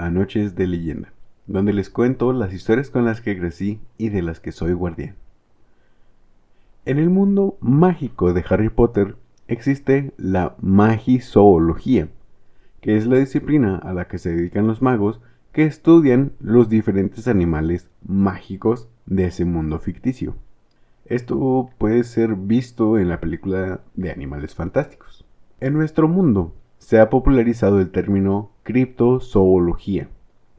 a Noches de Leyenda, donde les cuento las historias con las que crecí y de las que soy guardián. En el mundo mágico de Harry Potter existe la magizoología, que es la disciplina a la que se dedican los magos que estudian los diferentes animales mágicos de ese mundo ficticio. Esto puede ser visto en la película de Animales Fantásticos. En nuestro mundo se ha popularizado el término criptozoología,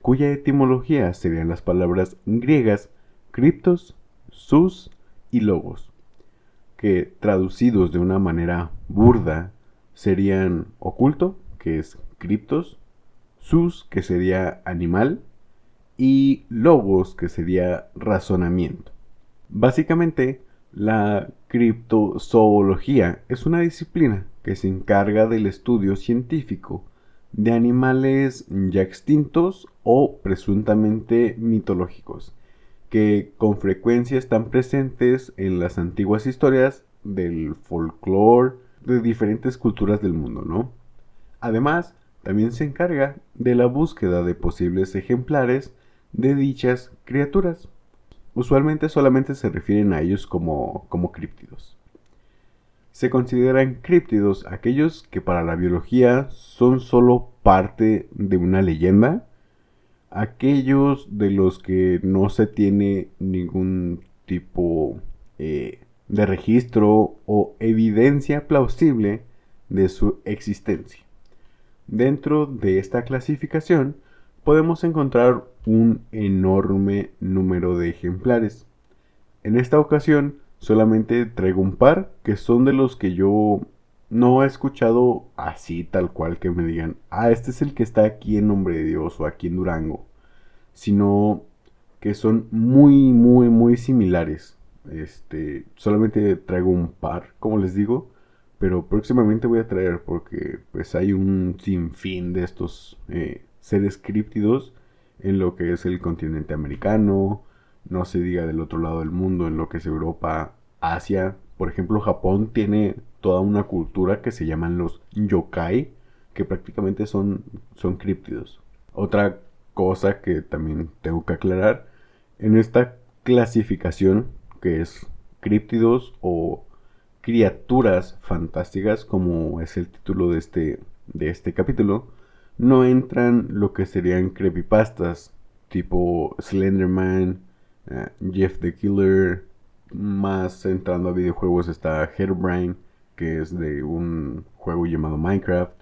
cuya etimología serían las palabras griegas criptos, zoos y logos, que traducidos de una manera burda serían oculto, que es criptos, zoos, que sería animal, y logos, que sería razonamiento. Básicamente, la criptozoología es una disciplina que se encarga del estudio científico de animales ya extintos o presuntamente mitológicos, que con frecuencia están presentes en las antiguas historias del folclore de diferentes culturas del mundo, ¿no? Además, también se encarga de la búsqueda de posibles ejemplares de dichas criaturas. Usualmente solamente se refieren a ellos como críptidos. Se consideran críptidos aquellos que para la biología son solo parte de una leyenda, aquellos de los que no se tiene ningún tipo de registro o evidencia plausible de su existencia. Dentro de esta clasificación podemos encontrar un enorme número de ejemplares. En esta ocasión solamente traigo un par que son de los que yo no he escuchado así tal cual que me digan, este es el que está aquí en Nombre de Dios o aquí en Durango, sino que son muy similares. Solamente traigo un par, como les digo, pero próximamente voy a traer porque pues hay un sinfín de estos seres críptidos en lo que es el continente americano, no se diga del otro lado del mundo, en lo que es Europa, Asia. Por ejemplo, Japón tiene toda una cultura que se llaman los yokai, que prácticamente son críptidos. Otra cosa que también tengo que aclarar, en esta clasificación que es críptidos o criaturas fantásticas, como es el título de este capítulo, no entran lo que serían creepypastas tipo Slenderman, Jeff the Killer. Más entrando a videojuegos está Herobrine, que es de un juego llamado Minecraft.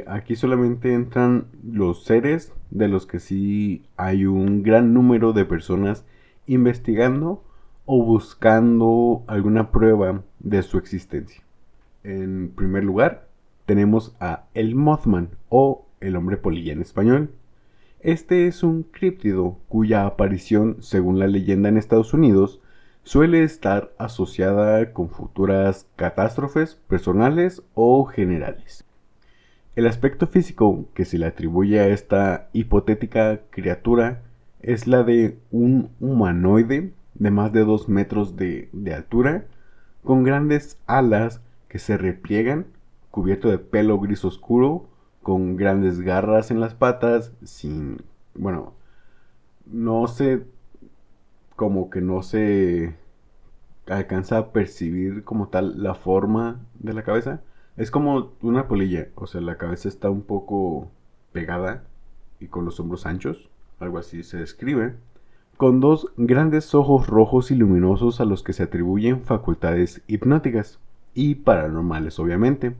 Aquí solamente entran los seres de los que sí hay un gran número de personas investigando o buscando alguna prueba de su existencia. En primer lugar, tenemos a el Mothman o el hombre polilla en español. Este es un críptido cuya aparición, según la leyenda en Estados Unidos, suele estar asociada con futuras catástrofes personales o generales. El aspecto físico que se le atribuye a esta hipotética criatura es la de un humanoide de más de 2 metros de altura, con grandes alas que se repliegan, cubierto de pelo gris oscuro, con grandes garras en las patas, no se, como que no se alcanza a percibir como tal la forma de la cabeza. Es como una polilla, o sea, la cabeza está un poco pegada y con los hombros anchos, algo así se describe, con dos grandes ojos rojos y luminosos a los que se atribuyen facultades hipnóticas y paranormales, obviamente.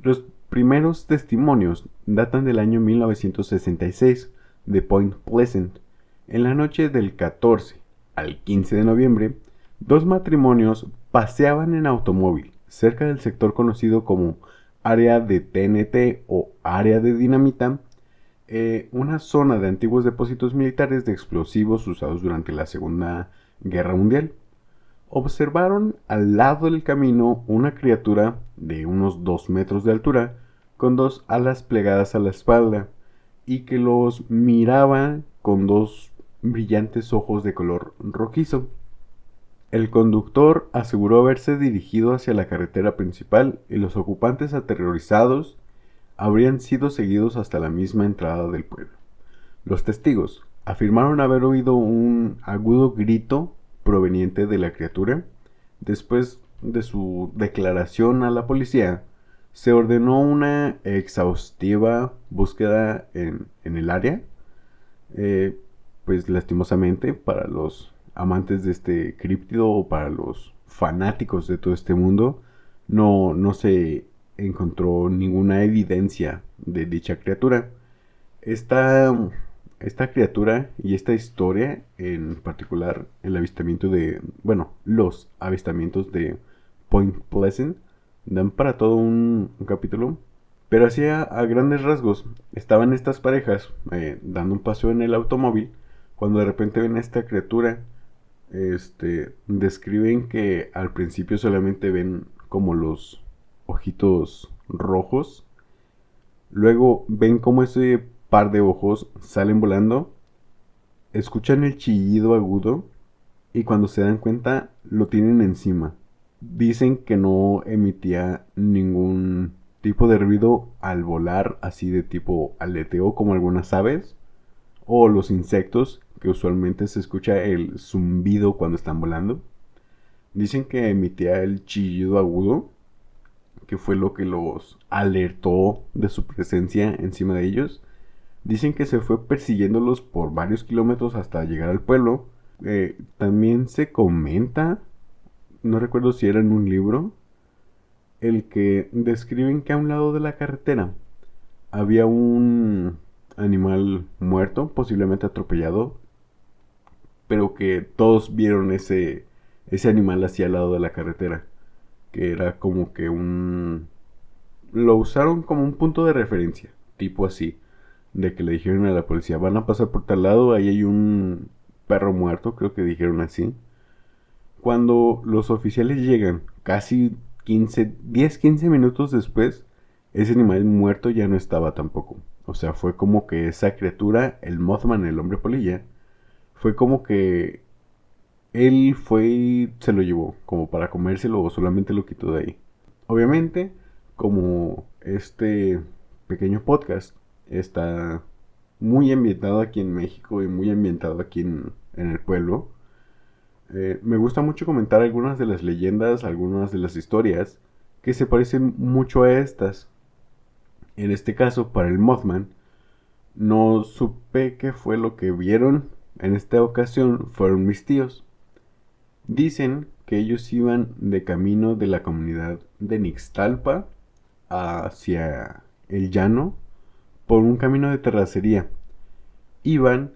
Los primeros testimonios datan del año 1966 de Point Pleasant. En la noche del 14 al 15 de noviembre, dos matrimonios paseaban en automóvil cerca del sector conocido como área de TNT o área de dinamita, una zona de antiguos depósitos militares de explosivos usados durante la Segunda Guerra Mundial. Observaron al lado del camino una criatura de unos 2 metros de altura con dos alas plegadas a la espalda y que los miraba con dos brillantes ojos de color rojizo. El conductor aseguró haberse dirigido hacia la carretera principal y los ocupantes, aterrorizados, habrían sido seguidos hasta la misma entrada del pueblo. Los testigos afirmaron haber oído un agudo grito proveniente de la criatura. Después de su declaración a la policía, se ordenó una exhaustiva búsqueda en el área. Pues lastimosamente para los amantes de este críptido o para los fanáticos de todo este mundo, no se encontró ninguna evidencia de dicha criatura. Esta, esta criatura y esta historia, en particular el avistamiento los avistamientos de Point Pleasant, dan para todo un capítulo. Pero así a grandes rasgos, estaban estas parejas dando un paseo en el automóvil cuando de repente ven a esta criatura. Describen que al principio solamente ven como los ojitos rojos. Luego ven como ese par de ojos salen volando. Escuchan el chillido agudo y cuando se dan cuenta lo tienen encima. Dicen que no emitía ningún tipo de ruido al volar, así de tipo aleteo como algunas aves o los insectos, que usualmente se escucha el zumbido cuando están volando. Dicen que emitía el chillido agudo, que fue lo que los alertó de su presencia encima de ellos. Dicen que se fue persiguiéndolos por varios kilómetros hasta llegar al pueblo. También se comenta, no recuerdo si era en un libro, el que describen que a un lado de la carretera había un animal muerto, posiblemente atropellado, pero que todos vieron ese animal hacia el lado de la carretera, que era como que lo usaron como un punto de referencia, tipo así, de que le dijeron a la policía, van a pasar por tal lado, ahí hay un perro muerto, creo que dijeron así. Cuando los oficiales llegan, casi 10-15 minutos después, ese animal muerto ya no estaba tampoco. O sea, fue como que esa criatura, el Mothman, el hombre polilla, fue como que él fue y se lo llevó, como para comérselo o solamente lo quitó de ahí. Obviamente, como este pequeño podcast está muy ambientado aquí en México y muy ambientado aquí en el pueblo, me gusta mucho comentar algunas de las leyendas, algunas de las historias que se parecen mucho a estas. En este caso, para el Mothman, no supe qué fue lo que vieron. En esta ocasión fueron mis tíos. Dicen que ellos iban de camino de la comunidad de Nixtalpa hacia el llano por un camino de terracería. Iban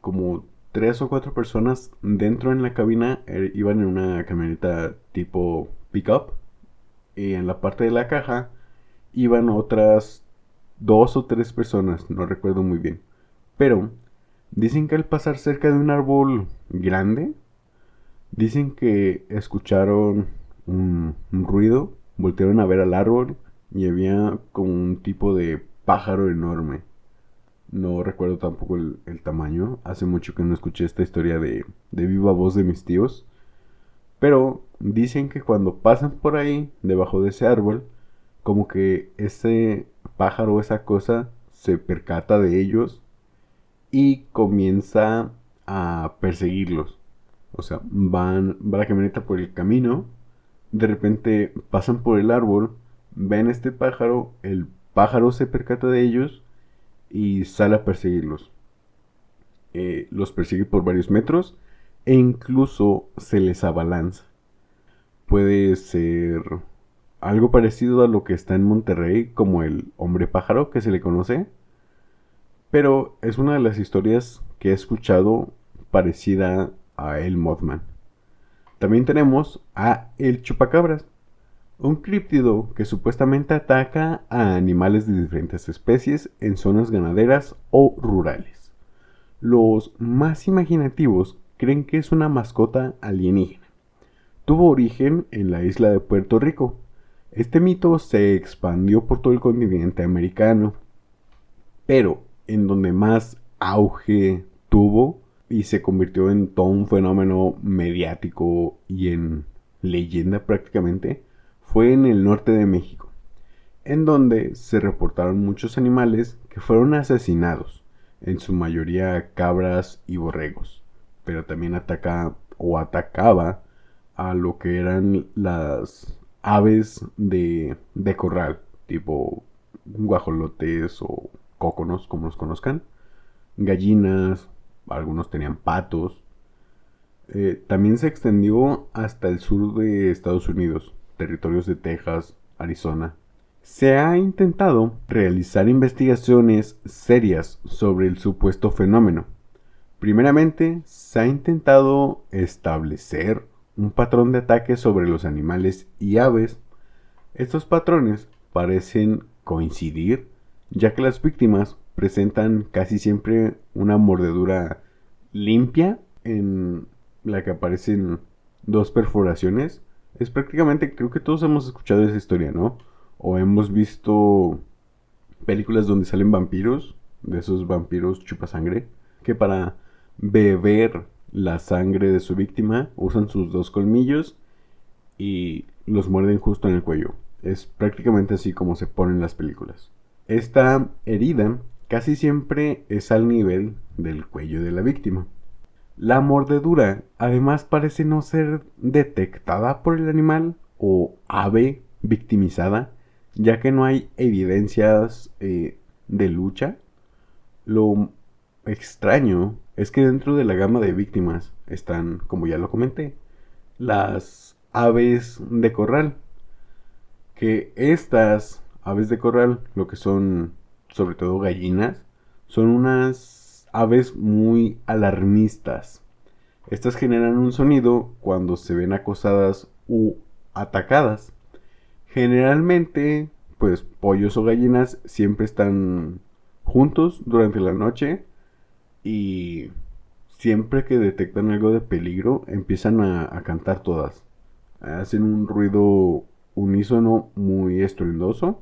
como 3 o 4 personas dentro en la cabina, iban en una camioneta tipo pickup, y en la parte de la caja iban otras 2 o 3 personas, no recuerdo muy bien. Pero dicen que al pasar cerca de un árbol grande, dicen que escucharon un ruido, voltearon a ver al árbol y había como un tipo de pájaro enorme. No recuerdo tampoco el tamaño. Hace mucho que no escuché esta historia de viva voz de mis tíos. Pero dicen que cuando pasan por ahí, debajo de ese árbol, como que ese pájaro, esa cosa, se percata de ellos y comienza a perseguirlos. O sea, va la camioneta por el camino, de repente pasan por el árbol, ven este pájaro, el pájaro se percata de ellos y sale a perseguirlos. Los persigue por varios metros e incluso se les abalanza. Puede ser algo parecido a lo que está en Monterrey como el hombre pájaro que se le conoce, pero es una de las historias que he escuchado parecida a el Mothman. También tenemos a el chupacabras, un críptido que supuestamente ataca a animales de diferentes especies en zonas ganaderas o rurales. Los más imaginativos creen que es una mascota alienígena. Tuvo origen en la isla de Puerto Rico. Este mito se expandió por todo el continente americano, pero en donde más auge tuvo y se convirtió en todo un fenómeno mediático y en leyenda prácticamente, fue en el norte de México. en donde se reportaron muchos animales que fueron asesinados, en su mayoría cabras y borregos, pero también atacaba a lo que eran las aves de corral, tipo guajolotes o cóconos, como los conozcan, gallinas, algunos tenían patos. También se extendió hasta el sur de Estados Unidos, territorios de Texas, Arizona. Se ha intentado realizar investigaciones serias sobre el supuesto fenómeno. Primeramente, se ha intentado establecer un patrón de ataque sobre los animales y aves. Estos patrones parecen coincidir, ya que las víctimas presentan casi siempre una mordedura limpia en la que aparecen dos perforaciones. Es prácticamente, creo que todos hemos escuchado esa historia, ¿no? O hemos visto películas donde salen vampiros, de esos vampiros chupasangre, que para beber la sangre de su víctima usan sus dos colmillos y los muerden justo en el cuello. Es prácticamente así como se ponen las películas. Esta herida casi siempre es al nivel del cuello de la víctima. La mordedura además parece no ser detectada por el animal o ave victimizada, ya que no hay evidencias de lucha. Lo extraño es que dentro de la gama de víctimas están, como ya lo comenté, las aves de corral. Que estas aves de corral, lo que son sobre todo gallinas, son unas aves muy alarmistas. Estas generan un sonido cuando se ven acosadas u atacadas. Generalmente, pues pollos o gallinas siempre están juntos durante la noche y siempre que detectan algo de peligro empiezan a cantar todas. Hacen un ruido unísono muy estruendoso.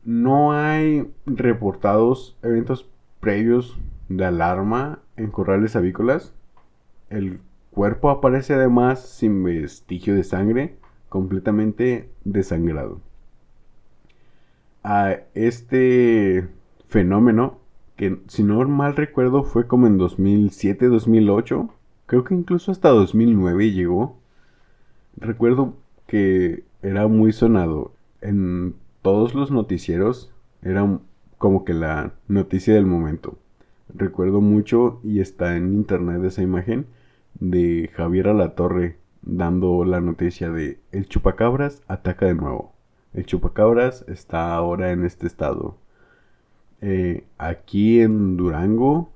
No hay reportados eventos previos de alarma en corrales avícolas. El cuerpo aparece además sin vestigio de sangre, completamente desangrado. A este fenómeno, que si no mal recuerdo fue como en 2007-2008, creo que incluso hasta 2009 llegó. Recuerdo que era muy sonado en todos los noticieros, era como que la noticia del momento. Recuerdo mucho y está en internet esa imagen de Javier Alatorre dando la noticia de el chupacabras ataca de nuevo. El chupacabras está ahora en este estado. Aquí en Durango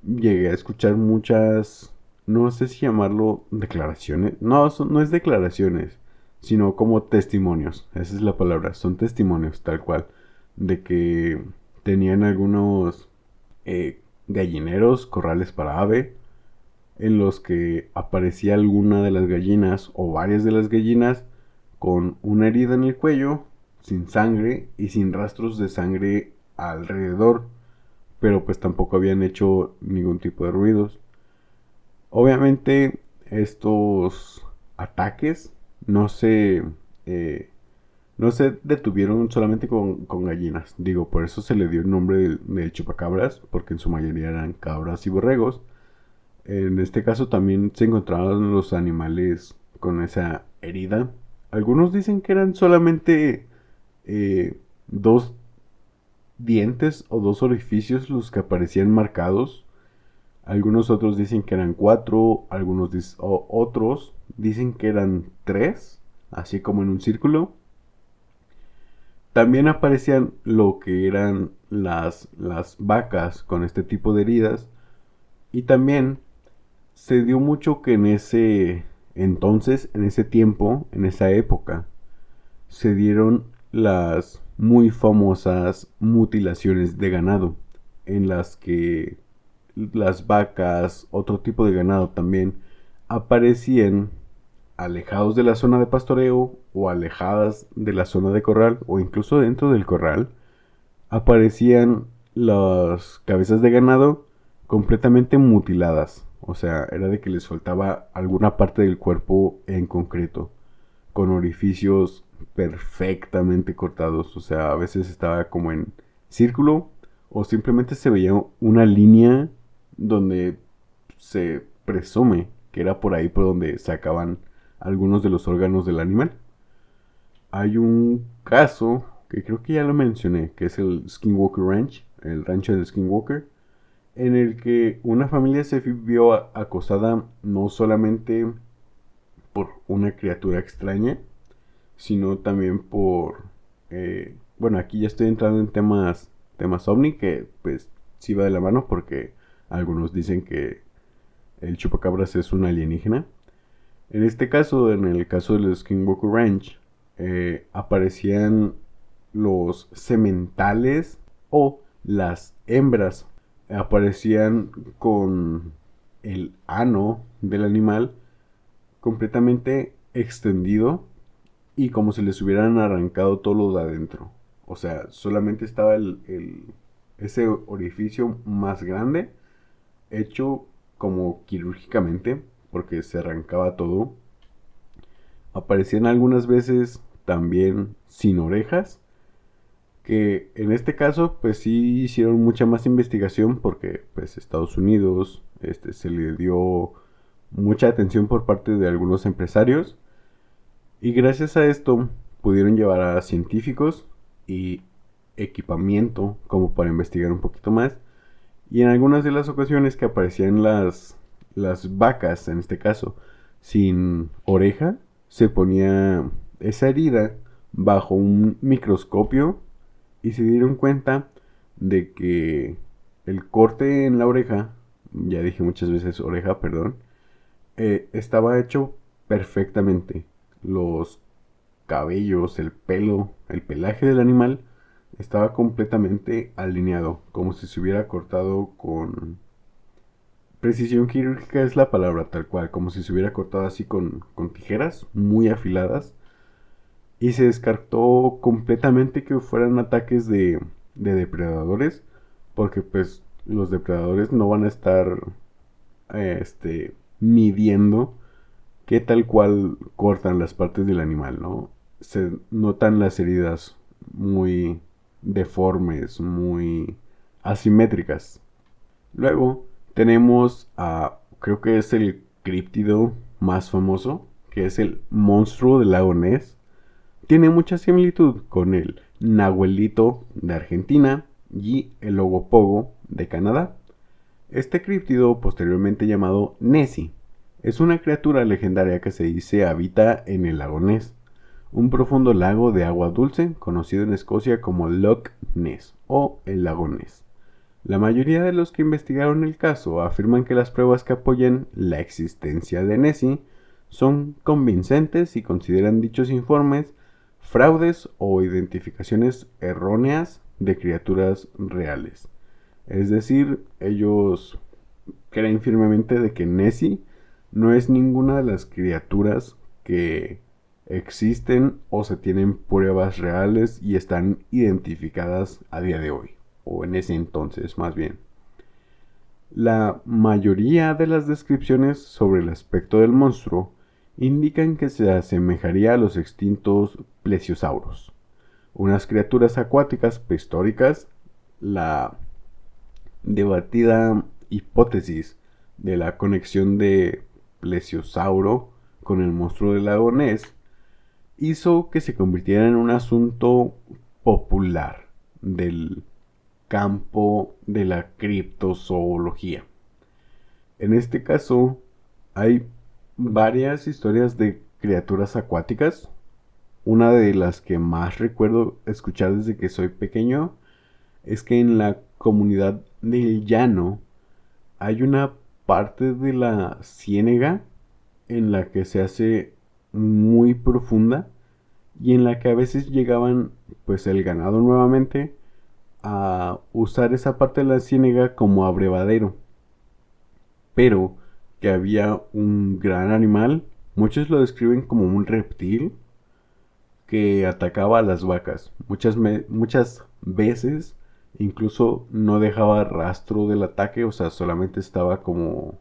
llegué a escuchar muchas, no sé si llamarlo declaraciones. No, no es declaraciones, sino como testimonios. Esa es la palabra, son testimonios tal cual. De que tenían algunos gallineros, corrales para ave, en los que aparecía alguna de las gallinas o varias de las gallinas con una herida en el cuello, sin sangre y sin rastros de sangre alrededor, pero pues tampoco habían hecho ningún tipo de ruidos. Obviamente estos ataques no se no se detuvieron solamente con gallinas. Digo, por eso se le dio el nombre del chupacabras, porque en su mayoría eran cabras y borregos. En este caso también se encontraban los animales con esa herida. Algunos dicen que eran solamente dos dientes o dos orificios los que aparecían marcados. Algunos otros dicen que eran cuatro, otros dicen que eran tres, así como en un círculo. También aparecían lo que eran las vacas con este tipo de heridas. Y también se dio mucho que en ese entonces, en ese tiempo, en esa época, se dieron las muy famosas mutilaciones de ganado, en las que las vacas, otro tipo de ganado también, aparecían alejados de la zona de pastoreo o alejadas de la zona de corral o incluso dentro del corral, aparecían las cabezas de ganado completamente mutiladas. O sea, era de que les faltaba alguna parte del cuerpo en concreto, con orificios perfectamente cortados. O sea, a veces estaba como en círculo o simplemente se veía una línea donde se presume que era por ahí por donde sacaban algunos de los órganos del animal. Hay un caso que creo que ya lo mencioné, que es el Skinwalker Ranch, el rancho del Skinwalker, en el que una familia se vio acosada no solamente por una criatura extraña, sino también por... bueno, aquí ya estoy entrando en temas ovni, que pues sí va de la mano porque algunos dicen que el chupacabras es un alienígena. En este caso, en el caso del Skinwalker Ranch, aparecían los sementales o las hembras. Aparecían con el ano del animal completamente extendido y como si les hubieran arrancado todo lo de adentro. O sea, solamente estaba ese orificio más grande hecho como quirúrgicamente porque se arrancaba todo. Aparecían algunas veces también sin orejas, que en este caso pues sí hicieron mucha más investigación porque pues Estados Unidos se le dio mucha atención por parte de algunos empresarios y gracias a esto pudieron llevar a científicos y equipamiento como para investigar un poquito más. Y en algunas de las ocasiones que aparecían las vacas, en este caso, sin oreja, se ponía esa herida bajo un microscopio y se dieron cuenta de que el corte en la oreja, ya dije muchas veces oreja, perdón, estaba hecho perfectamente. Los cabellos, el pelo, el pelaje del animal estaba completamente alineado, como si se hubiera cortado con precisión quirúrgica es la palabra tal cual, como si se hubiera cortado así con tijeras muy afiladas y se descartó completamente que fueran ataques de depredadores, porque pues los depredadores no van a estar midiendo qué tal cual cortan las partes del animal, ¿no? Se notan las heridas muy deformes, muy asimétricas. Luego tenemos creo que es el críptido más famoso, que es el monstruo del lago Ness. Tiene mucha similitud con el nahuelito de Argentina y el ogopogo de Canadá. Este críptido, posteriormente llamado Nessie, es una criatura legendaria que se dice habita en el lago Ness, un profundo lago de agua dulce conocido en Escocia como Loch Ness o el lago Ness. La mayoría de los que investigaron el caso afirman que las pruebas que apoyan la existencia de Nessie son convincentes y consideran dichos informes fraudes o identificaciones erróneas de criaturas reales. Es decir, ellos creen firmemente de que Nessie no es ninguna de las criaturas que existen o se tienen pruebas reales y están identificadas a día de hoy, o en ese entonces más bien. La mayoría de las descripciones sobre el aspecto del monstruo indican que se asemejaría a los extintos plesiosauros, unas criaturas acuáticas prehistóricas. La debatida hipótesis de la conexión de plesiosauro con el monstruo del lago Ness hizo que se convirtiera en un asunto popular del campo de la criptozoología. En este caso, hay varias historias de criaturas acuáticas. Una de las que más recuerdo escuchar desde que soy pequeño es que en la comunidad del llano hay una parte de la ciénega en la que se hace muy profunda y en la que a veces llegaban pues el ganado nuevamente a usar esa parte de la ciénega como abrevadero, pero que había un gran animal, muchos lo describen como un reptil que atacaba a las vacas. Muchas veces incluso no dejaba rastro del ataque, o sea, solamente estaba como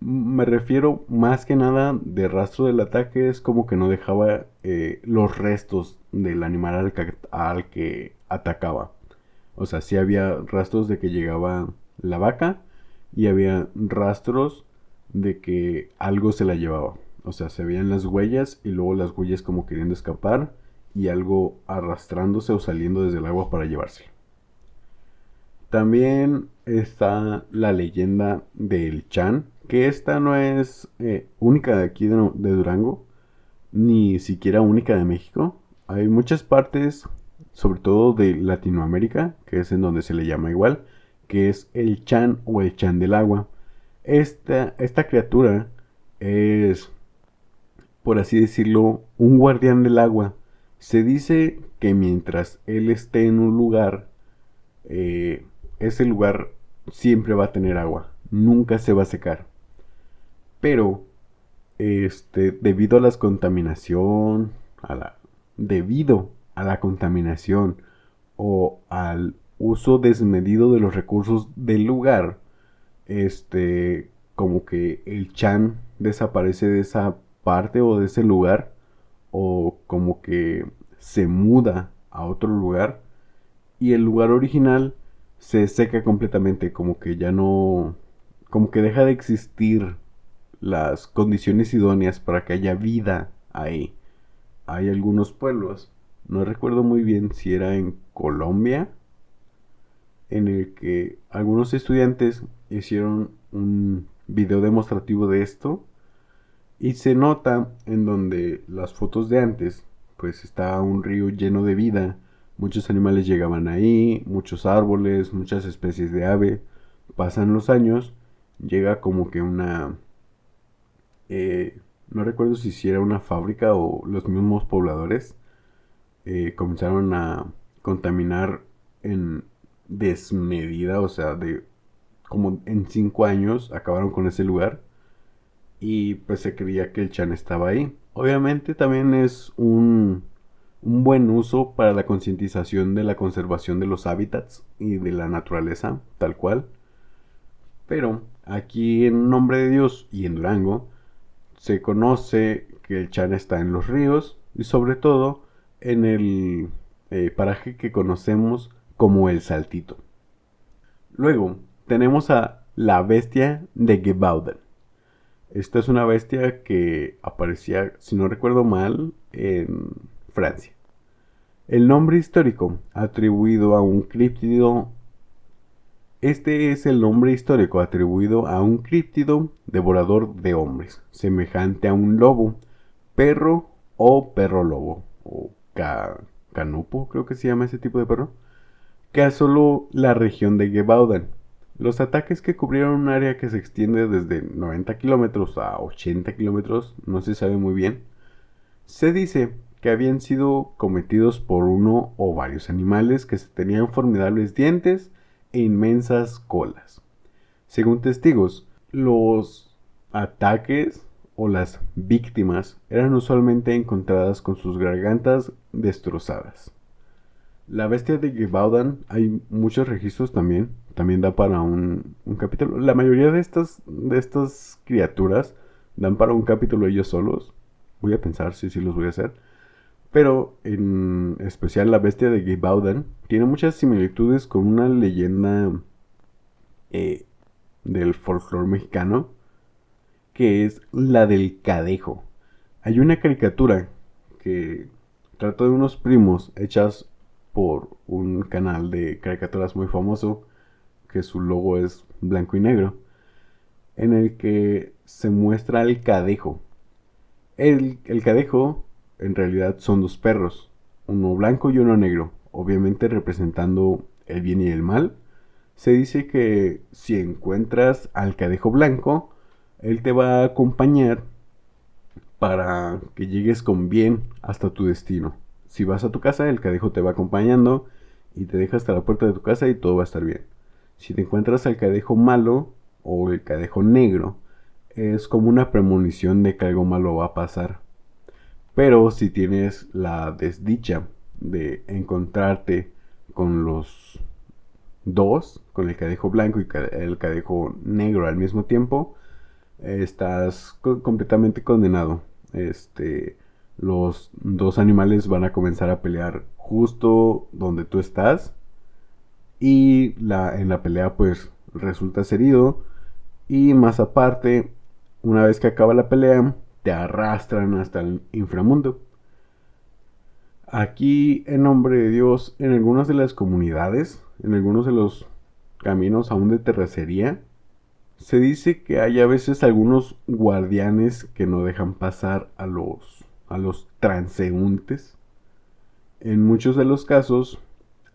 Me refiero más que nada de rastro del ataque, es como que no dejaba los restos del animal al que atacaba. O sea, sí había rastros de que llegaba la vaca y había rastros de que algo se la llevaba. O sea, se veían las huellas y luego las huellas como queriendo escapar y algo arrastrándose o saliendo desde el agua para llevársela. También está la leyenda del Chan, que esta no es única de aquí de Durango, ni siquiera única de México. Hay muchas partes, sobre todo de Latinoamérica, que es en donde se le llama igual, que es el Chan o el Chan del agua. Esta criatura es, por así decirlo, un guardián del agua. Se dice que mientras él esté en un lugar, eh, ese lugar siempre va a tener agua, nunca se va a secar. Pero, debido a la contaminación, debido a la contaminación o al uso desmedido de los recursos del lugar, como que el Chan desaparece de esa parte o de ese lugar, o como que se muda a otro lugar y el lugar original se seca completamente, como que ya no, como que deja de existir las condiciones idóneas para que haya vida ahí. Hay algunos pueblos, no recuerdo muy bien si era en Colombia, en el que algunos estudiantes hicieron un video demostrativo de esto y se nota en donde las fotos de antes, pues estaba un río lleno de vida, muchos animales llegaban ahí, muchos árboles, muchas especies de ave. Pasan los años, llega como que no recuerdo si era una fábrica o los mismos pobladores comenzaron a contaminar en desmedida, o sea, de como en 5 años acabaron con ese lugar y pues se creía que el Chan estaba ahí. Obviamente también es un buen uso para la concientización de la conservación de los hábitats y de la naturaleza, tal cual. Pero aquí en nombre de Dios y en Durango se conoce que el Chan está en los ríos y sobre todo en el paraje que conocemos como el Saltito. Luego tenemos a la bestia de Gebaudan. Esta es una bestia que aparecía, si no recuerdo mal, en Francia. El nombre histórico atribuido a un críptido. Este es el nombre histórico atribuido a un críptido devorador de hombres, semejante a un lobo, perro o perro lobo, o canupo, creo que se llama ese tipo de perro, que asoló la región de Gebaudan. Los ataques que cubrieron un área que se extiende desde 90 kilómetros a 80 kilómetros, no se sabe muy bien, se dice que habían sido cometidos por uno o varios animales que tenían formidables dientes e inmensas colas. Según testigos, los ataques o las víctimas eran usualmente encontradas con sus gargantas destrozadas. La bestia de Gebaudan, hay muchos registros también da para un capítulo. La mayoría de estas criaturas dan para un capítulo ellos solos. Voy a pensar si sí los voy a hacer. Pero en especial la bestia de Gebaudan tiene muchas similitudes con una leyenda eh, del folclore mexicano, que es la del Cadejo. Hay una caricatura que trata de unos primos hechas por un canal de caricaturas muy famoso, que su logo es blanco y negro, en el que se muestra el Cadejo. El Cadejo en realidad son dos perros, uno blanco y uno negro, obviamente representando el bien y el mal. Se dice que si encuentras al Cadejo blanco, él te va a acompañar para que llegues con bien hasta tu destino. Si vas a tu casa, el Cadejo te va acompañando y te deja hasta la puerta de tu casa y todo va a estar bien. Si te encuentras al Cadejo malo o el Cadejo negro, es como una premonición de que algo malo va a pasar. Pero si tienes la desdicha de encontrarte con los dos, con el Cadejo blanco y el Cadejo negro al mismo tiempo, estás completamente condenado. Este, los dos animales van a comenzar a pelear justo donde tú estás y en la pelea pues resultas herido y más aparte, una vez que acaba la pelea, te arrastran hasta el inframundo. Aquí, en nombre de Dios, en algunas de las comunidades, en algunos de los caminos aún de terracería, se dice que hay a veces algunos guardianes que no dejan pasar a los transeúntes. En muchos de los casos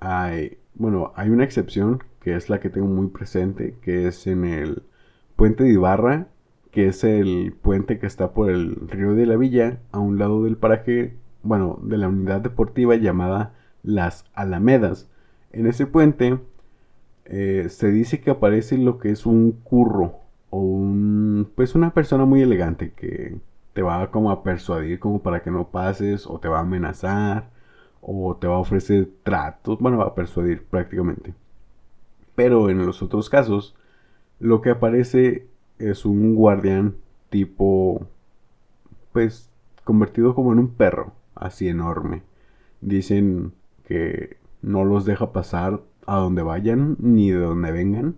hay una excepción que es la que tengo muy presente, que es en el puente de Ibarra, que es el puente que está por el río de la Villa, a un lado del paraje, bueno, de la unidad deportiva llamada Las Alamedas. En ese puente se dice que aparece lo que es un curro o pues una persona muy elegante que te va como a persuadir como para que no pases o te va a amenazar o te va a ofrecer tratos, bueno, va a persuadir prácticamente. Pero en los otros casos, lo que aparece es un guardián tipo, pues, convertido como en un perro, así enorme. Dicen que no los deja pasar a donde vayan ni de donde vengan.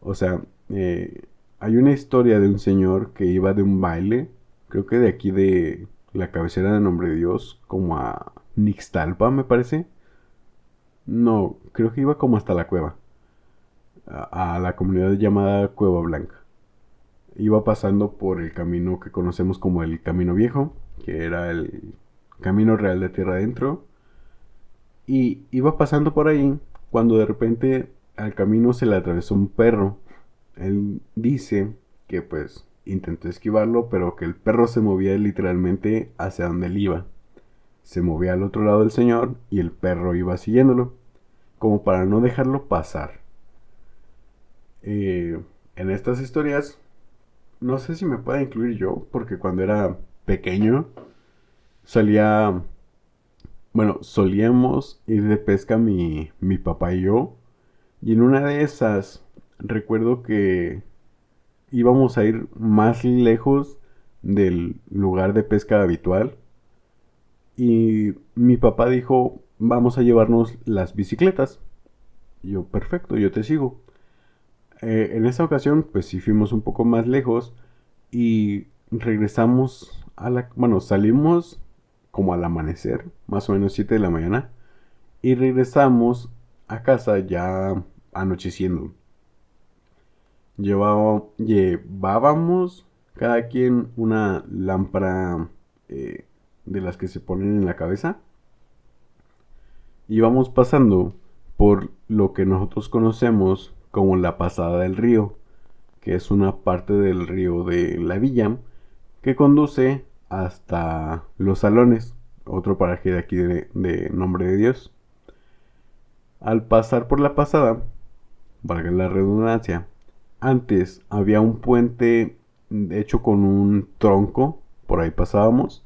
O sea, hay una historia de un señor que iba de un baile, creo que de aquí de la cabecera de Nombre de Dios, como a Nixtalpa, me parece. No, creo que iba como hasta la cueva, a la comunidad llamada Cueva Blanca. Iba pasando por el camino que conocemos como el Camino Viejo, que era el camino real de tierra adentro. Y iba pasando por ahí cuando de repente al camino se le atravesó un perro. Él dice que pues intentó esquivarlo, pero que el perro se movía literalmente hacia donde él iba. Se movía al otro lado del señor y el perro iba siguiéndolo, como para no dejarlo pasar. En estas historias, no sé si me pueda incluir yo, porque cuando era pequeño salía, bueno, solíamos ir de pesca mi papá y yo. Y en una de esas, recuerdo que íbamos a ir más lejos del lugar de pesca habitual. Y mi papá dijo, vamos a llevarnos las bicicletas. Y yo, perfecto, yo te sigo. En esa ocasión, pues sí fuimos un poco más lejos y regresamos bueno, salimos como al amanecer, más o menos 7 de la mañana, y regresamos a casa ya anocheciendo. Llevábamos cada quien una lámpara de las que se ponen en la cabeza. Íbamos pasando por lo que nosotros conocemos como la pasada del río, que es una parte del río de la villa que conduce hasta los salones, otro paraje de aquí de Nombre de Dios. Al pasar por la pasada, valga la redundancia, antes había un puente hecho con un tronco, por ahí pasábamos.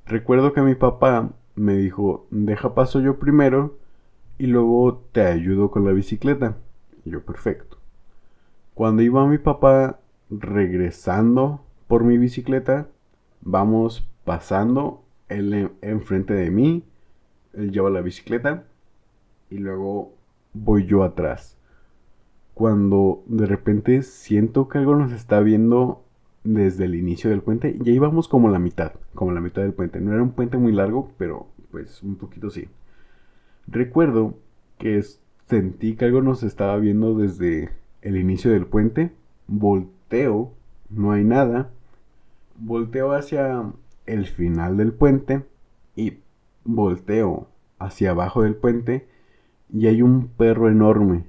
Recuerdo que mi papá me dijo, deja paso yo primero y luego te ayudo con la bicicleta. Y yo, perfecto. Cuando iba mi papá regresando por mi bicicleta, vamos pasando, él enfrente de mí, él lleva la bicicleta y luego voy yo atrás. Cuando de repente siento que algo nos está viendo desde el inicio del puente, ya íbamos como la mitad del puente. No era un puente muy largo, pero pues un poquito sí. Recuerdo que sentí que algo nos estaba viendo desde el inicio del puente. Volteo, no hay nada. Volteo hacia el final del puente y volteo hacia abajo del puente y hay un perro enorme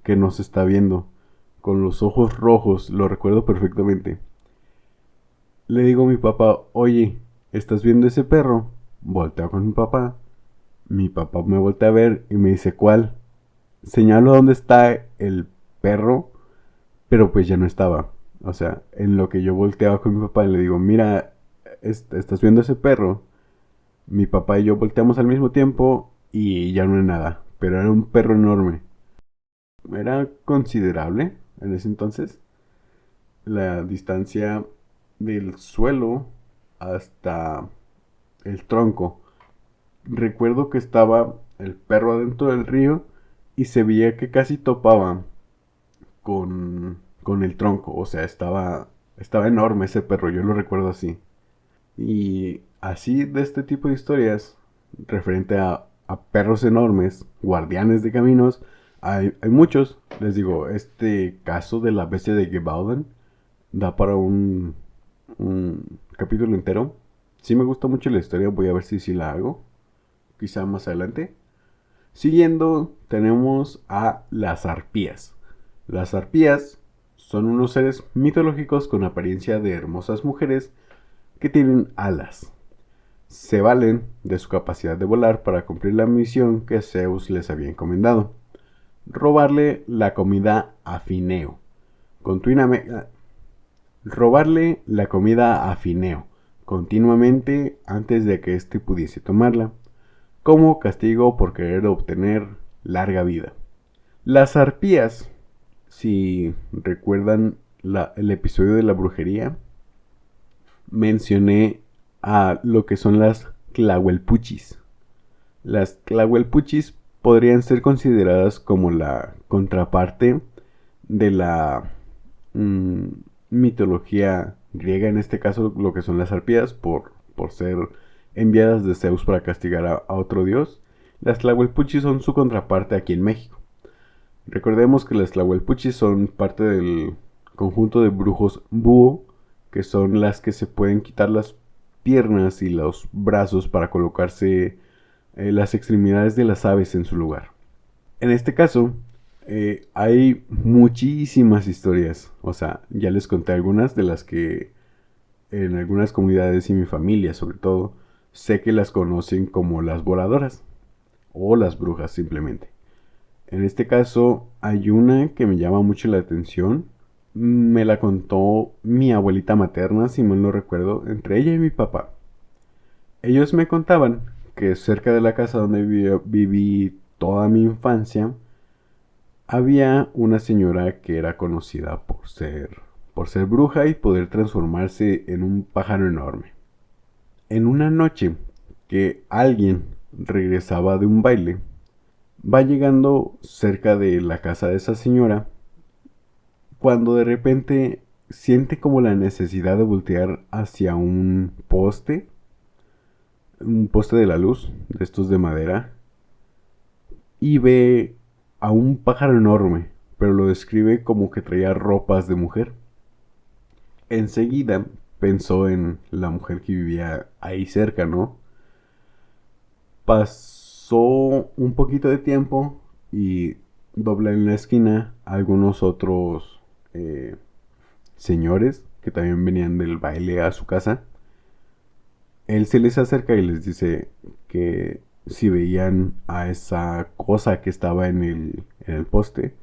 que nos está viendo con los ojos rojos, lo recuerdo perfectamente. Le digo a mi papá, oye, ¿estás viendo ese perro? Volteo con mi papá me voltea a ver y me dice, ¿cuál? Señalo dónde está el perro, pero pues ya no estaba. O sea, en lo que yo volteaba con mi papá y le digo, mira, ¿estás viendo ese perro? Mi papá y yo volteamos al mismo tiempo y ya no hay nada. Pero era un perro enorme. Era considerable en ese entonces. la distancia del suelo hasta el tronco. Recuerdo que estaba el perro adentro del río y se veía que casi topaba con el tronco. O sea, estaba enorme ese perro, yo lo recuerdo así. Y así de este tipo de historias, referente a perros enormes, guardianes de caminos, hay muchos. Les digo, este caso de la bestia de Gebauden da para un capítulo entero. Sí me gusta mucho la historia, voy a ver si la hago. Quizá más adelante. Siguiendo, tenemos a las arpías. Las arpías son unos seres mitológicos con apariencia de hermosas mujeres que tienen alas. Se valen de su capacidad de volar para cumplir la misión que Zeus les había encomendado: robarle la comida a Fineo. Robarle la comida a Fineo continuamente antes de que éste pudiese tomarla, como castigo por querer obtener larga vida. Las arpías, si recuerdan el episodio de la brujería, mencioné a lo que son las Tlahuelpuchis. Las Tlahuelpuchis podrían ser consideradas como la contraparte de la mm, mitología griega, en este caso lo que son las arpías, por ser enviadas de Zeus para castigar a otro dios. Las Tlahuelpuchis son su contraparte aquí en México. Recordemos que las Tlahuelpuchis son parte del conjunto de brujos búho, que son las que se pueden quitar las piernas y los brazos para colocarse las extremidades de las aves en su lugar. En este caso, hay muchísimas historias. O sea, ya les conté algunas de las que en algunas comunidades y mi familia sobre todo, sé que las conocen como las voladoras o las brujas simplemente. En este caso hay una que me llama mucho la atención. Me la contó mi abuelita materna, si mal no recuerdo, entre ella y mi papá. Ellos me contaban que cerca de la casa donde viví toda mi infancia, había una señora que era conocida por ser bruja y poder transformarse en un pájaro enorme. En una noche que alguien regresaba de un baile, va llegando cerca de la casa de esa señora, cuando de repente siente como la necesidad de voltear hacia un poste de la luz, de estos de madera, y ve a un pájaro enorme, pero lo describe como que traía ropas de mujer. Enseguida pensó en la mujer que vivía ahí cerca, ¿no? Pasó un poquito de tiempo y dobla en la esquina algunos otros señores que también venían del baile a su casa. Él se les acerca y les dice que si veían a esa cosa que estaba en el poste.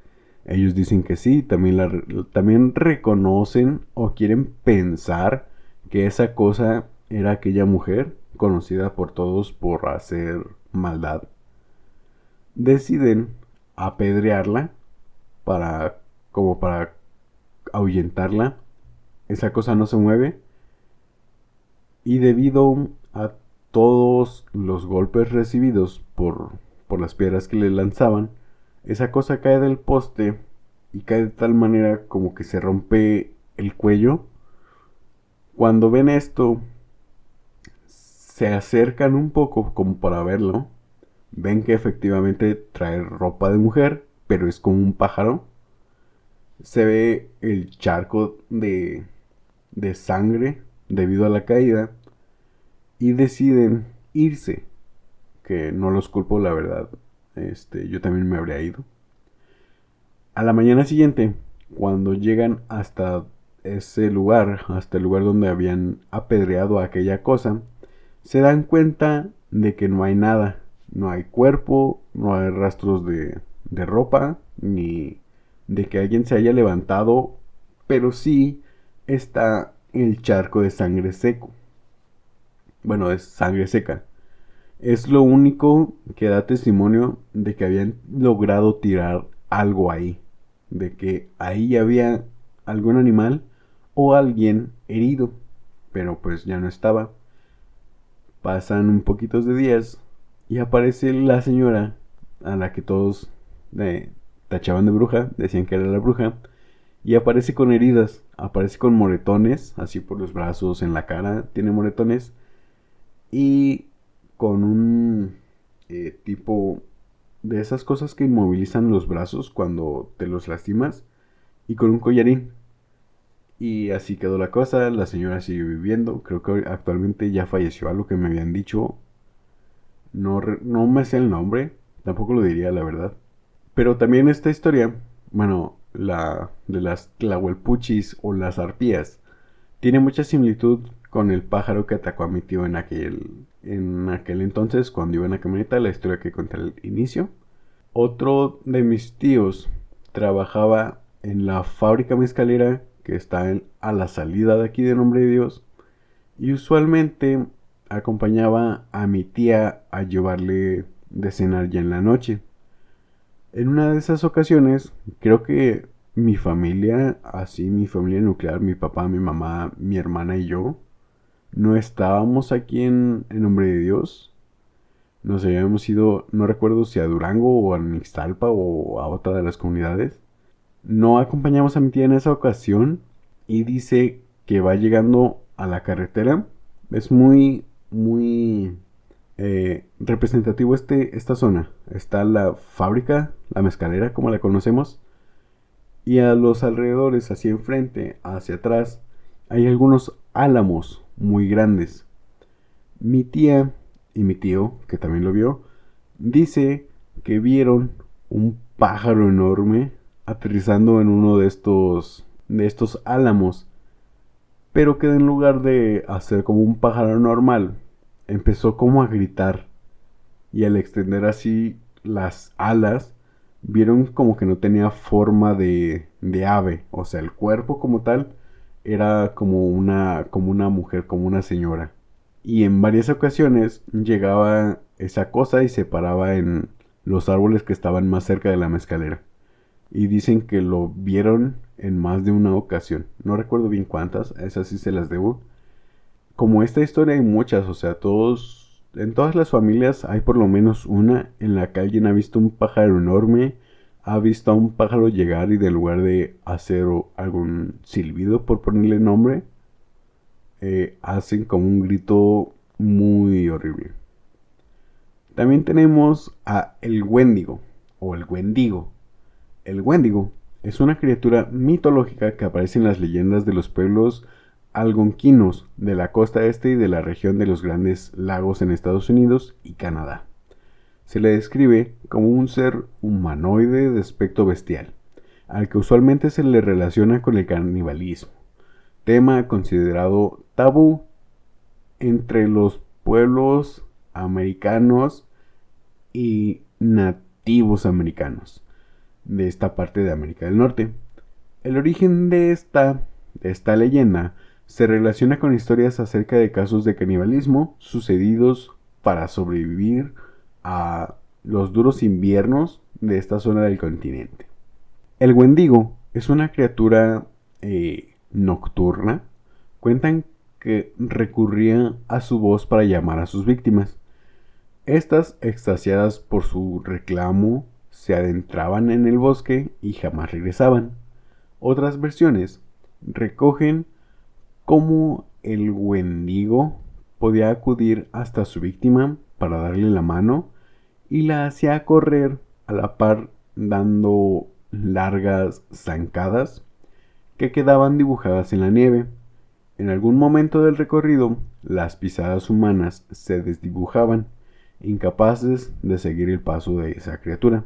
Ellos dicen que sí, también reconocen o quieren pensar que esa cosa era aquella mujer conocida por todos por hacer maldad. Deciden apedrearla para como para ahuyentarla. Esa cosa no se mueve y debido a todos los golpes recibidos por las piedras que le lanzaban, esa cosa cae del poste y cae de tal manera como que se rompe el cuello. Cuando ven esto, se acercan un poco como para verlo. Ven que efectivamente trae ropa de mujer, pero es como un pájaro. Se ve el charco de sangre debido a la caída y deciden irse, que no los culpo, la verdad. Yo también me habría ido. A la mañana siguiente, cuando llegan hasta ese lugar, hasta el lugar donde habían apedreado a aquella cosa, se dan cuenta de que no hay nada. No hay cuerpo, no hay rastros de ropa, ni de que alguien se haya levantado, pero sí está el charco de sangre seco. Bueno, es sangre seca. Es lo único que da testimonio de que habían logrado tirar algo ahí. De que ahí había algún animal o alguien herido, pero pues ya no estaba. Pasan un poquitos de días y aparece la señora a la que todos tachaban de bruja, decían que era la bruja, y aparece con heridas, aparece con moretones, así por los brazos, en la cara, tiene moretones, y con un tipo de esas cosas que inmovilizan los brazos cuando te los lastimas, y con un collarín. Y así quedó la cosa, la señora sigue viviendo, creo que actualmente ya falleció, a lo que me habían dicho. No, no me sé el nombre, tampoco lo diría la verdad. Pero también esta historia, bueno, la de las tlahuelpuchis o las arpías, tiene mucha similitud con el pájaro que atacó a mi tío en aquel entonces, cuando iba en la camioneta, la historia que conté al inicio. Otro de mis tíos trabajaba en la fábrica mezcalera que está a la salida de aquí de Nombre de Dios, y usualmente acompañaba a mi tía a llevarle de cenar ya en la noche. En una de esas ocasiones, creo que mi familia, así mi familia nuclear, mi papá, mi mamá, mi hermana y yo, no estábamos aquí en Nombre de Dios. Nos habíamos ido, no recuerdo si a Durango o a Nixtalpa o a otra de las comunidades. No acompañamos a mi tía en esa ocasión y dice que va llegando a la carretera. Es muy representativo esta zona. Está la fábrica, la mezcalera como la conocemos, y a los alrededores, hacia enfrente, hacia atrás, hay algunos álamos muy grandes. Mi tía y mi tío, que también lo vio, dice que vieron un pájaro enorme aterrizando en uno de estos álamos, pero que en lugar de hacer como un pájaro normal, empezó como a gritar, y al extender así las alas, vieron como que no tenía forma de ave, o sea, el cuerpo como tal era como una mujer, como una señora. Y en varias ocasiones llegaba esa cosa y se paraba en los árboles que estaban más cerca de la mezcalera. Y dicen que lo vieron en más de una ocasión. No recuerdo bien cuántas, esas sí se las debo. Como esta historia hay muchas, o sea, en todas las familias hay por lo menos una en la que alguien ha visto un pájaro enorme, ha visto a un pájaro llegar y, en lugar de hacer algún silbido, por ponerle nombre, hacen como un grito muy horrible. También tenemos a el Wendigo o el Wendigo. El Wendigo es una criatura mitológica que aparece en las leyendas de los pueblos algonquinos de la costa este y de la región de los Grandes Lagos en Estados Unidos y Canadá. Se le describe como un ser humanoide de aspecto bestial, al que usualmente se le relaciona con el canibalismo, tema considerado tabú entre los pueblos americanos y nativos americanos de esta parte de América del Norte. El origen de esta leyenda se relaciona con historias acerca de casos de canibalismo sucedidos para sobrevivir a los duros inviernos de esta zona del continente. El Wendigo es una criatura nocturna. Cuentan que recurría a su voz para llamar a sus víctimas. Estas, extasiadas por su reclamo, se adentraban en el bosque y jamás regresaban. Otras versiones recogen cómo el Wendigo podía acudir hasta su víctima para darle la mano y la hacía correr a la par, dando largas zancadas que quedaban dibujadas en la nieve. En algún momento del recorrido, las pisadas humanas se desdibujaban, incapaces de seguir el paso de esa criatura,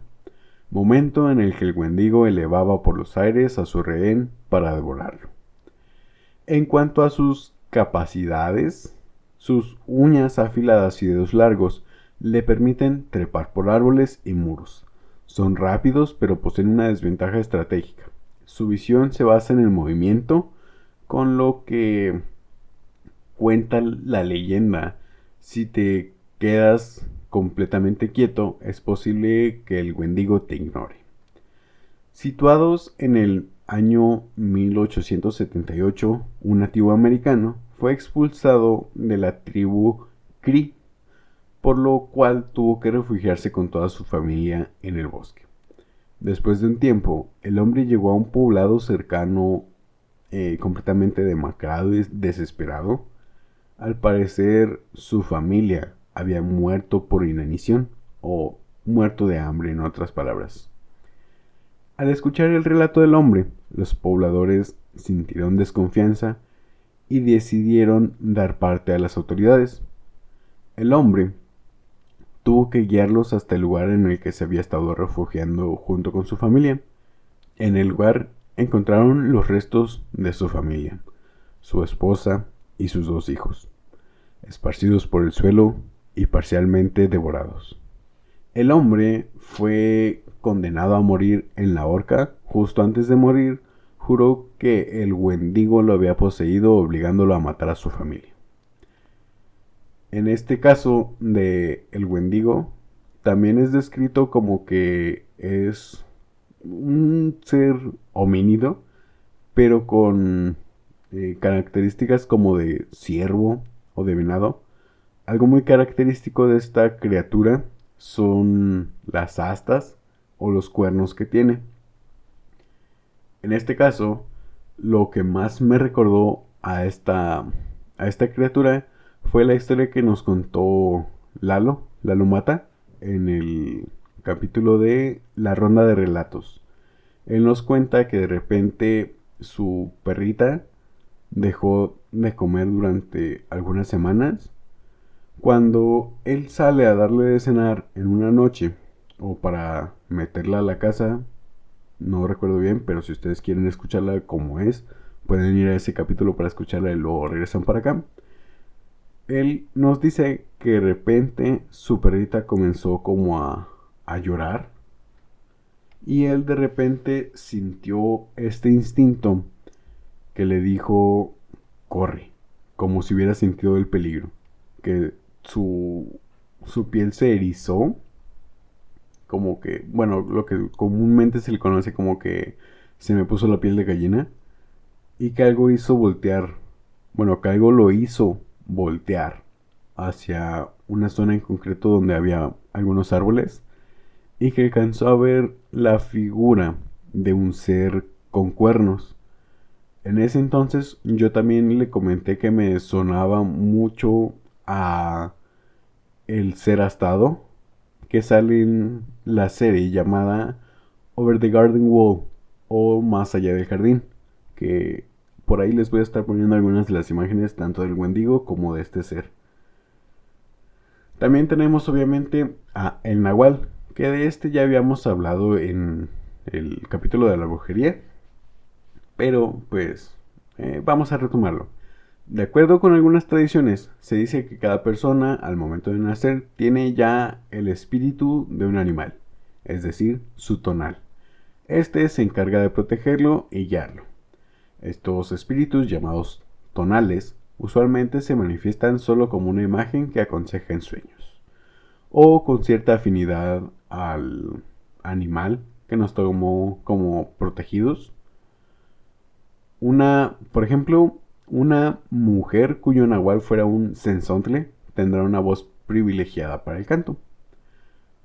momento en el que el Wendigo elevaba por los aires a su rehén para devorarlo. En cuanto a sus capacidades, sus uñas afiladas y dedos largos le permiten trepar por árboles y muros. Son rápidos, pero poseen una desventaja estratégica. Su visión se basa en el movimiento, con lo que cuenta la leyenda. Si te quedas completamente quieto, es posible que el Wendigo te ignore. Situados en el año 1878, un nativo americano fue expulsado de la tribu Cree, por lo cual tuvo que refugiarse con toda su familia en el bosque. Después de un tiempo, el hombre llegó a un poblado cercano, completamente demacrado y desesperado. Al parecer, su familia había muerto por inanición, o muerto de hambre, en otras palabras. Al escuchar el relato del hombre, los pobladores sintieron desconfianza y decidieron dar parte a las autoridades. El hombre tuvo que guiarlos hasta el lugar en el que se había estado refugiando junto con su familia. En el lugar encontraron los restos de su familia, su esposa y sus 2 hijos, esparcidos por el suelo y parcialmente devorados. El hombre fue condenado a morir en la horca. Justo antes de morir, juró que el Wendigo lo había poseído, obligándolo a matar a su familia. En este caso de el Wendigo, también es descrito como que es un ser homínido, pero con características como de ciervo o de venado. Algo muy característico de esta criatura son las astas o los cuernos que tiene. En este caso, lo que más me recordó a esta criatura fue la historia que nos contó Lalo Mata, en el capítulo de La Ronda de Relatos. Él nos cuenta que de repente su perrita dejó de comer durante algunas semanas. Cuando él sale a darle de cenar en una noche, o para meterla a la casa, no recuerdo bien, pero si ustedes quieren escucharla como es, pueden ir a ese capítulo para escucharla y luego regresan para acá. Él nos dice que de repente su perrita comenzó como a llorar, y él de repente sintió este instinto que le dijo corre, como si hubiera sentido el peligro, que su piel se erizó, como que, bueno, lo que comúnmente se le conoce como que se me puso la piel de gallina, y que algo hizo voltear, bueno, que algo lo hizo voltear hacia una zona en concreto donde había algunos árboles, y que alcanzó a ver la figura de un ser con cuernos. En ese entonces yo también le comenté que me sonaba mucho a el ser astado que sale en la serie llamada Over the Garden Wall, o Más allá del jardín, que por ahí les voy a estar poniendo algunas de las imágenes tanto del Wendigo como de este ser. También tenemos obviamente a el Nahual, que de este ya habíamos hablado en el capítulo de la brujería, pero pues vamos a retomarlo. De acuerdo con algunas tradiciones, se dice que cada persona al momento de nacer tiene ya el espíritu de un animal, es decir, su tonal. Este se encarga de protegerlo y guiarlo. Estos espíritus, llamados tonales, usualmente se manifiestan solo como una imagen que aconseja en sueños, o con cierta afinidad al animal que nos tomó como protegidos. Por ejemplo, una mujer cuyo nahual fuera un sensontle tendrá una voz privilegiada para el canto.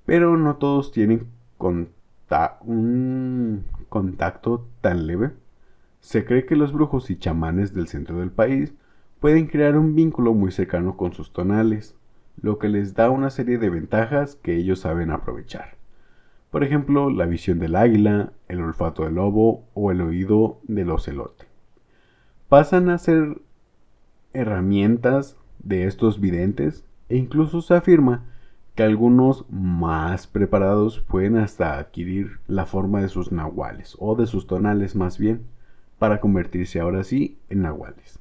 Pero no todos tienen un contacto tan leve. Se cree que los brujos y chamanes del centro del país pueden crear un vínculo muy cercano con sus tonales, lo que les da una serie de ventajas que ellos saben aprovechar. Por ejemplo, la visión del águila, el olfato del lobo o el oído del ocelote. Pasan a ser herramientas de estos videntes, e incluso se afirma que algunos más preparados pueden hasta adquirir la forma de sus nahuales, o de sus tonales más bien, para convertirse ahora sí en nahuales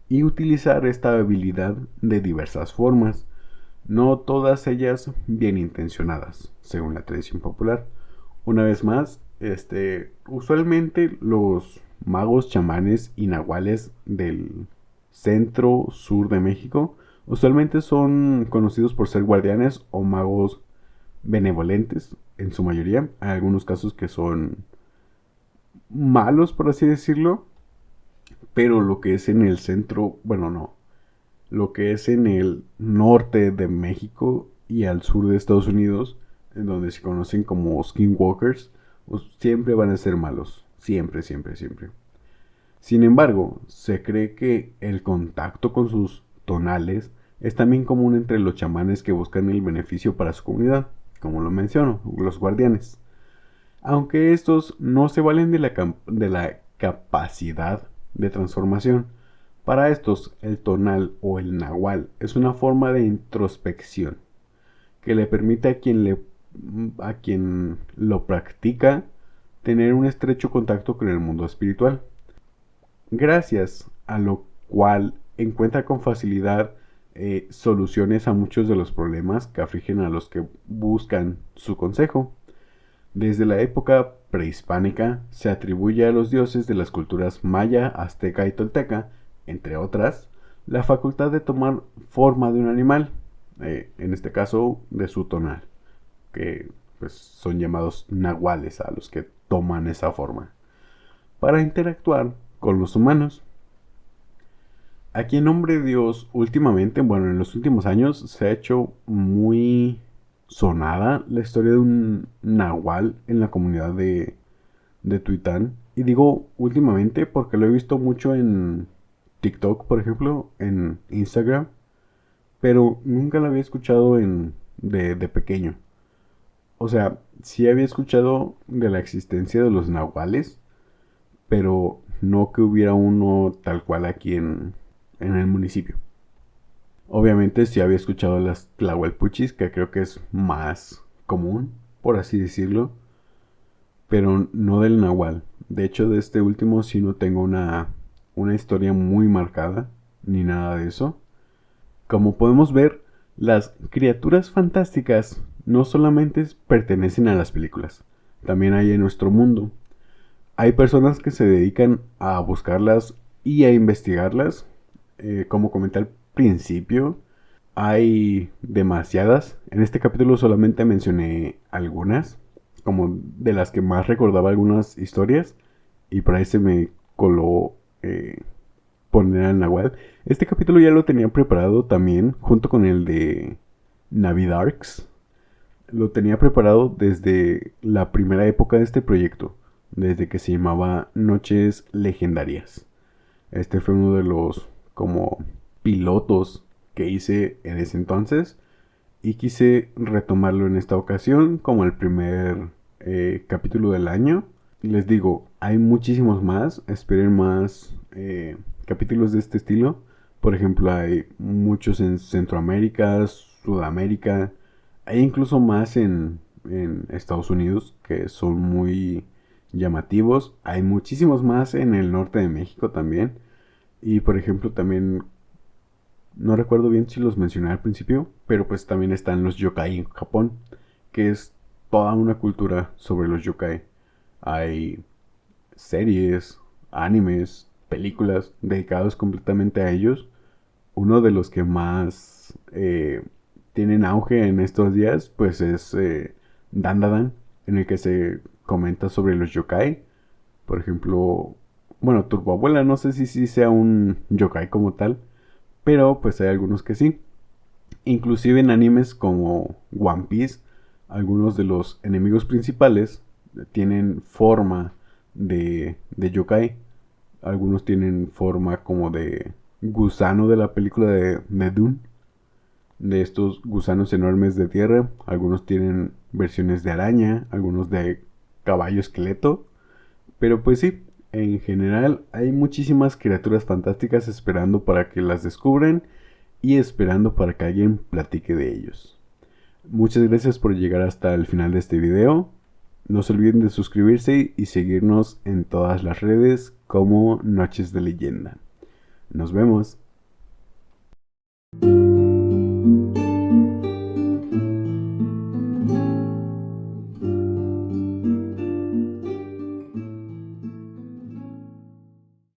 y utilizar esta habilidad de diversas formas, no todas ellas bien intencionadas, según la tradición popular. Una vez más, usualmente los magos, chamanes y nahuales del centro sur de México usualmente son conocidos por ser guardianes o magos benevolentes en su mayoría. Hay algunos casos que son malos, por así decirlo, pero lo que es en el centro, bueno, no, lo que es en el norte de México y al sur de Estados Unidos, en donde se conocen como skinwalkers, pues siempre van a ser malos, siempre, siempre, siempre. Sin embargo, se cree que el contacto con sus tonales es también común entre los chamanes que buscan el beneficio para su comunidad, como lo menciono, los guardianes. Aunque estos no se valen de la capacidad de transformación. Para estos, el tonal o el nahual es una forma de introspección que le permite a quien lo practica tener un estrecho contacto con el mundo espiritual, gracias a lo cual encuentra con facilidad soluciones a muchos de los problemas que afligen a los que buscan su consejo. Desde la época prehispánica se atribuye a los dioses de las culturas maya, azteca y tolteca, entre otras, la facultad de tomar forma de un animal, en este caso de su tonal, que pues, son llamados nahuales a los que toman esa forma, para interactuar con los humanos. Aquí en nombre de Dios, últimamente, bueno, en los últimos años se ha hecho muy sonada la historia de un nahual en la comunidad de Tuitán. Y digo últimamente porque lo he visto mucho en TikTok, por ejemplo, en Instagram, pero nunca lo había escuchado de pequeño. O sea, sí había escuchado de la existencia de los nahuales, pero no que hubiera uno tal cual aquí en el municipio. Obviamente sí había escuchado las tlahuelpuchis, que creo que es más común, por así decirlo, pero no del nahual. De hecho, de este último sí no tengo una historia muy marcada, ni nada de eso. Como podemos ver, las criaturas fantásticas no solamente pertenecen a las películas, también hay en nuestro mundo. Hay personas que se dedican a buscarlas y a investigarlas. Como comenté al principio, hay demasiadas. En este capítulo solamente mencioné algunas, como de las que más recordaba algunas historias. Y por ahí se me coló poner al Nahual. Este capítulo ya lo tenía preparado también, junto con el de Navidarks. Lo tenía preparado desde la primera época de este proyecto, desde que se llamaba Noches Legendarias. Este fue uno de los como pilotos que hice en ese entonces y quise retomarlo en esta ocasión como el primer capítulo del año. Les digo, hay muchísimos más, esperen más capítulos de este estilo. Por ejemplo, hay muchos en Centroamérica, Sudamérica, hay incluso más en Estados Unidos que son muy llamativos. Hay muchísimos más en el norte de México también. Y por ejemplo también, no recuerdo bien si los mencioné al principio, pero pues también están los yokai en Japón, que es toda una cultura sobre los yokai. Hay series, animes, películas dedicados completamente a ellos. Uno de los que más tienen auge en estos días, pues es Dandadan, en el que se comenta sobre los yokai. Por ejemplo, bueno, Turbo Abuela no sé si sea un yokai como tal, pero pues hay algunos que sí. Inclusive en animes como One Piece, algunos de los enemigos principales tienen forma de yokai. Algunos tienen forma como de gusano de la película de Dune. De estos gusanos enormes de tierra. Algunos tienen versiones de araña, algunos de caballo esqueleto. Pero pues sí, en general hay muchísimas criaturas fantásticas esperando para que las descubran y esperando para que alguien platique de ellos. Muchas gracias por llegar hasta el final de este video. No se olviden de suscribirse y seguirnos en todas las redes como Noches de Leyenda. Nos vemos.